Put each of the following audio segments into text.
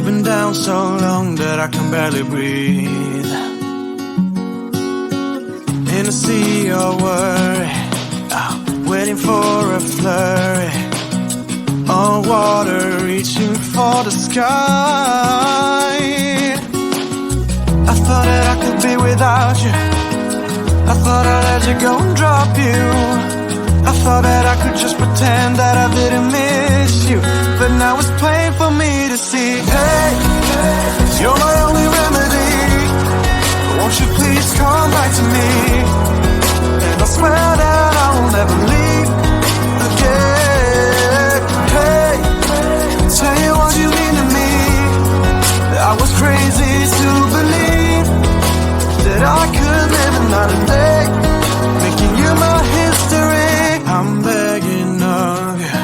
been down so long that I can barely breathe. In a sea of worry, waiting for a flurry, on water reaching for the sky. I thought that I could be without you. I thought I'd let you go and drop you. I thought that I could just pretend that I didn't miss you. But now it's plain for me to see. Hey, you're my only remedy. Won't you please come back to me? And I swear that I will never leave again. Hey, tell you what you mean to me. I was crazy to believe that I could live another day, making you my history. I'm begging of you,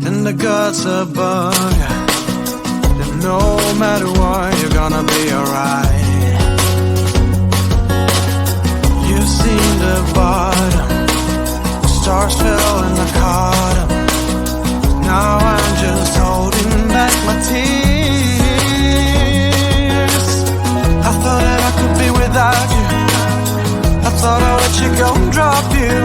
and the guts above you, that no matter what, you're gonna be alright. You've seen the bottom, the stars fell and I caught 'em. Now I'm just holding back my tears. I thought that I could be without you. I thought I'd let you go and drop you.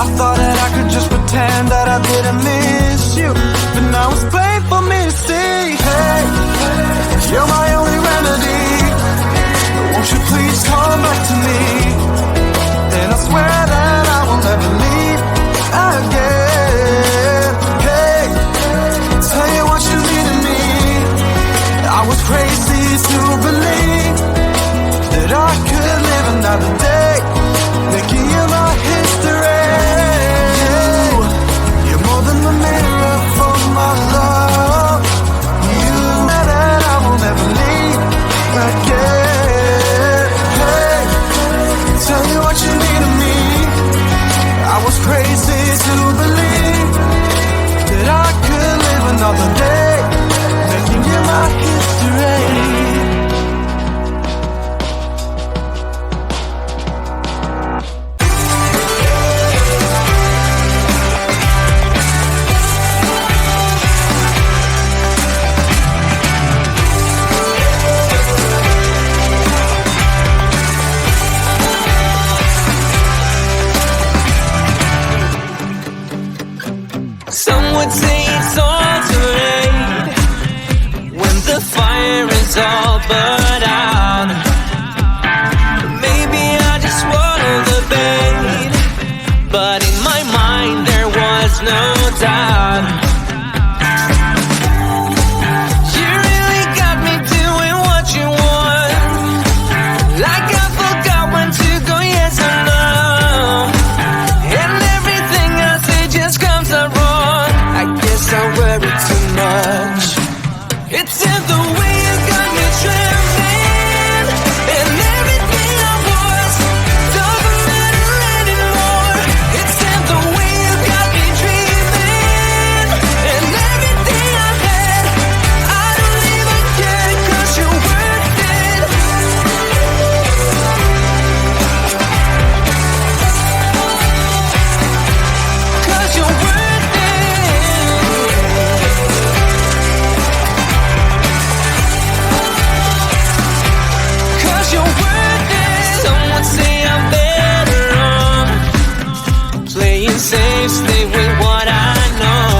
I thought that I could just pretend that I didn't miss you. But now it's plain for me to see. Hey, you're my only remedy. Won't you please come back to me? And I swear that I will never leave again. Hey, tell you what you mean to me. I was crazy to believe that I could live another day, making you my history. You're more than the mirror for my love. You know that I will never leave again. Hey, tell you what you mean to me. I was crazy to believe that I could live another day, making you my history. Some would say it's all too late when the fire is all burned out. Maybe I just swallowed the bait, but in my mind there was no doubt. You really got me doing what you want, like I forgot when to go yes or no, and everything I say just comes out wrong. I guess I worry too much. It's in the way you got me trembling, and everything I was doesn't matter anymore. It's in the way you got me dreaming, and everything I had, I don't even care, 'cause you're worth it. 'Cause you're worth it. 'Cause you're worth it. Someone say I'm better off playing safe, stay with what I know,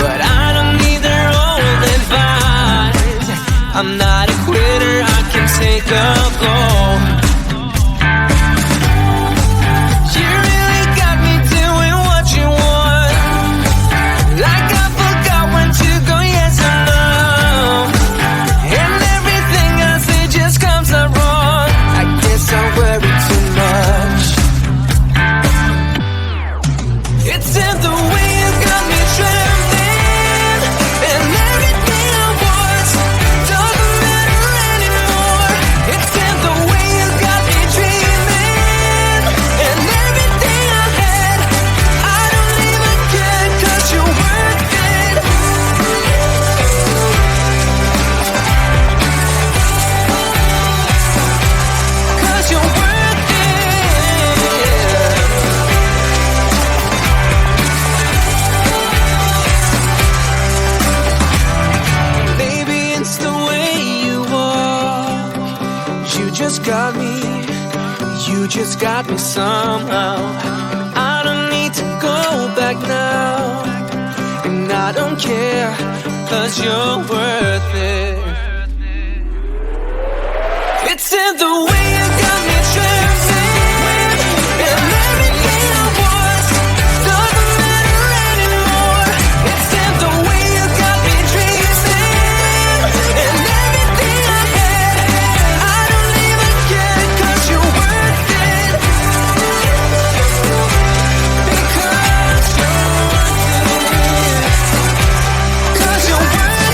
but I don't need their old advice. I'm not a quitter, I can take a blow. You really got me doing what you want, like I forgot when to go yes or no, and everything I say just comes out wrong. I guess I worry too much. It's in the way you got me trembling, and everything I was doesn't matter anymore. It's in the way you just got me somehow. And I don't need to go back now. And I don't care, 'cause you're worth it. It's in the way you got me trembling, and everything I was doesn't matter anymore. It's in the way you got me dreaming, and everything I had, I don't even care, 'cause you're worth it. Because you're worth it. 'Cause you're worth it.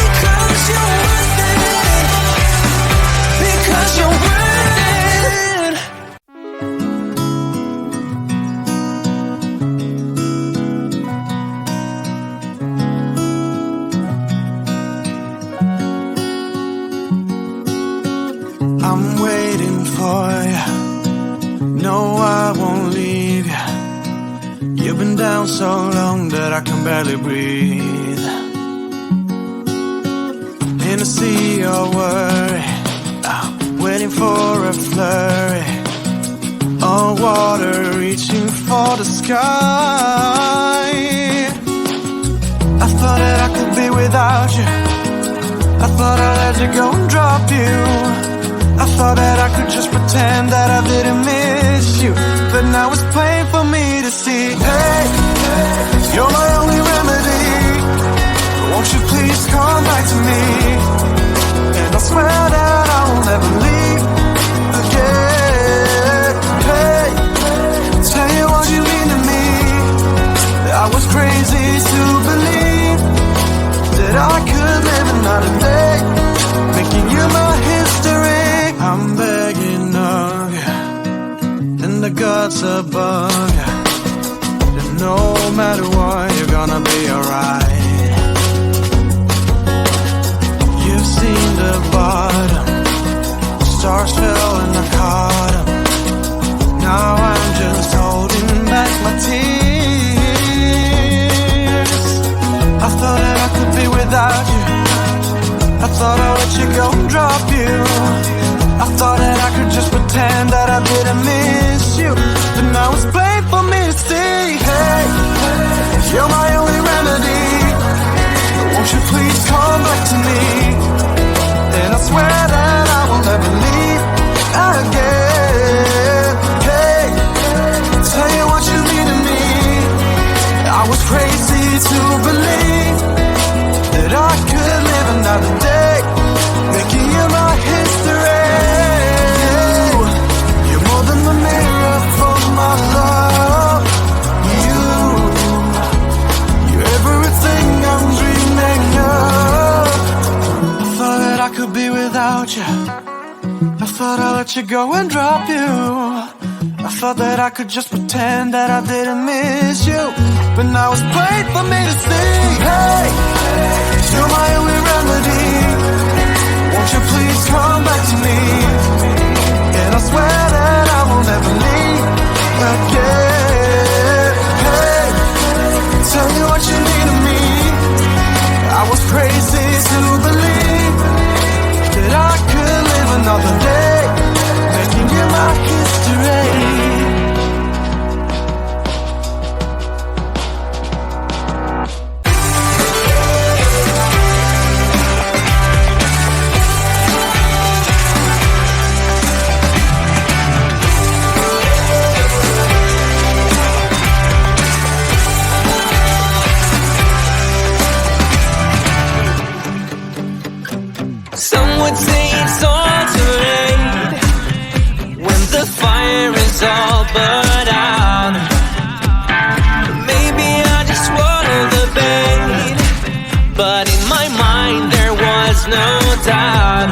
Because you're worth it. Because you're worth it. I'm waiting for you. No, I won't leave you. You've been down so long that I can barely breathe. In a sea of worry, I'm waiting for a flurry. On water reaching for the sky. I thought that I could be without you. I thought I'd let you go and drop you. I thought that I could just pretend that I didn't miss you. But now it's plain for me to see. Hey, you're my only remedy. Won't you please come back to me? And I swear that I will never leave again. Hey, tell you what you mean to me. I was crazy to believe that I could live another day, making you my history. I'm begging of you, and the gods above you, that no matter what, you're gonna be alright. You've seen the bottom, stars fell and I caught 'em. Now I'm just holding back my tears. I thought that I could be without you. I thought I'd let you go and drop you. I thought that I could just pretend that I didn't miss you. But now it's plain for me to see. Hey, you're my only remedy. Won't you please come back to me? And I swear that I will never leave again. Hey, tell you what you mean to me. I was crazy to believe that I could live another day, making you my history. You're more than the mirror for my love. You're everything I'm dreaming of. I thought that I could be without you. I thought I'd let you go and drop you. I thought that I could just pretend that I didn't miss you. But now it's plain for me to see. Hey, you're my only remedy. Won't you please come back to me? And I swear that I will never leave again. Hey, tell me what you mean to me. I was crazy to believe that I could live another day, making you my history. Some would say it's all too late when the fire is all burned out. Maybe I just swallowed the bait, but in my mind there was no doubt.